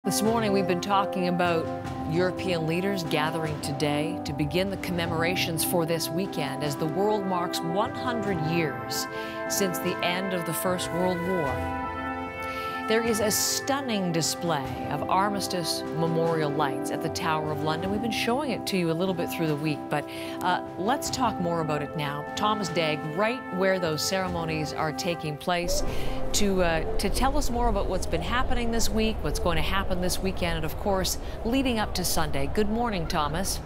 This morning we've been talking about European leaders gathering today to begin the commemorations for this weekend as the world marks 100 years since the end of the First World War. There is a stunning display of armistice memorial lights at the Tower of London. We've been showing it to you a little bit through the week, but let's talk more about it now. Thomas Dagg, right where those ceremonies are taking place, to tell us more about what's been happening this week, what's going to happen this weekend, and of course, leading up to Sunday. Good morning, Thomas.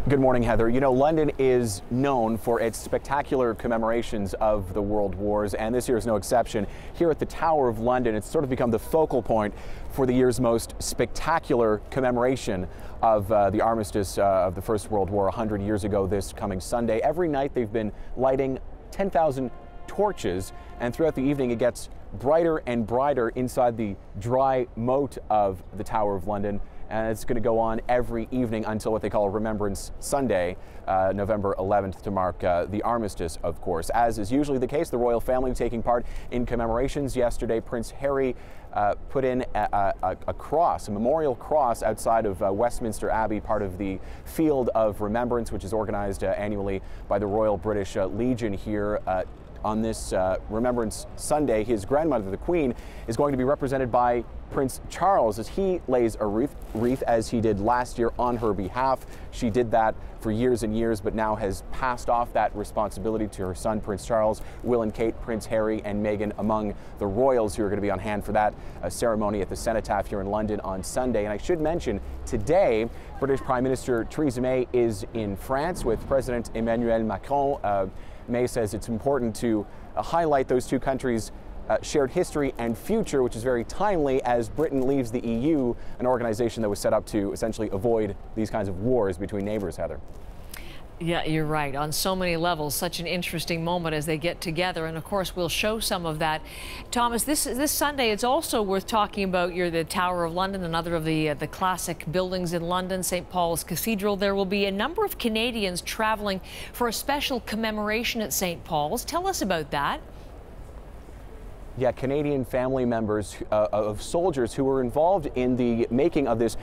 Good morning, Heather. You know, London is known for its spectacular commemorations of the World Wars, and this year is no exception. Here at the Tower of London, it's sort of become the focal point for the year's most spectacular commemoration of the armistice of the First World War 100 years ago this coming Sunday. Every night they've been lighting 10,000 torches, and throughout the evening it gets brighter and brighter inside the dry moat of the Tower of London. And it's going to go on every evening until what they call Remembrance Sunday, November 11th, to mark the armistice, of course. As is usually the case, the royal family taking part in commemorations. Yesterday, Prince Harry put in a cross, a memorial cross outside of Westminster Abbey, part of the Field of Remembrance, which is organized annually by the Royal British Legion here. On this Remembrance Sunday, his grandmother, the Queen, is going to be represented by Prince Charles as he lays a wreath as he did last year on her behalf. She did that for years and years, but now has passed off that responsibility to her son, Prince Charles. Will and Kate, Prince Harry and Meghan among the royals who are going to be on hand for that ceremony at the Cenotaph here in London on Sunday. And I should mention, today, British Prime Minister Theresa May is in France with President Emmanuel Macron. May says it's important to highlight those two countries' shared history and future, which is very timely as Britain leaves the EU, an organization that was set up to essentially avoid these kinds of wars between neighbors, Heather. Yeah, you're right. On so many levels, such an interesting moment as they get together. And of course, we'll show some of that. Thomas, this Sunday, it's also worth talking about the Tower of London, another of the classic buildings in London, St. Paul's Cathedral. There will be a number of Canadians traveling for a special commemoration at St. Paul's. Tell us about that. Yeah, Canadian family members of soldiers who were involved in the making of this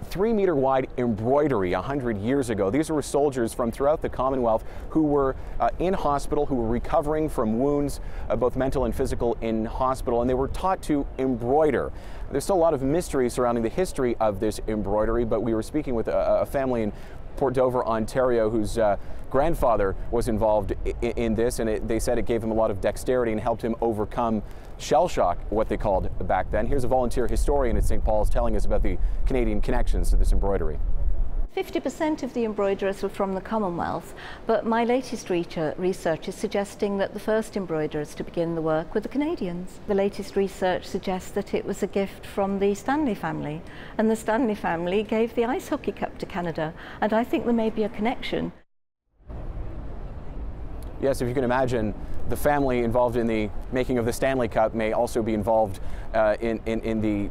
3-meter wide embroidery 100 years ago. These were soldiers from throughout the Commonwealth who were in hospital, who were recovering from wounds, both mental and physical, in hospital, and they were taught to embroider. There's still a lot of mystery surrounding the history of this embroidery, but we were speaking with a family in Port Dover, Ontario, whose grandfather was involved in this, and they said it gave him a lot of dexterity and helped him overcome shell shock, what they called back then. Here's a volunteer historian at St. Paul's telling us about the Canadian connections to this embroidery. 50% of the embroiderers were from the Commonwealth, but my latest research is suggesting that the first embroiderers to begin the work were the Canadians. The latest research suggests that it was a gift from the Stanley family, and the Stanley family gave the ice hockey cup to Canada, and I think there may be a connection. Yes, if you can imagine, the family involved in the making of the Stanley Cup may also be involved in the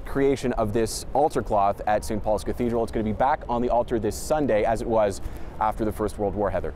creation of this altar cloth at St. Paul's Cathedral. It's going to be back on the altar this Sunday, as it was after the First World War, Heather.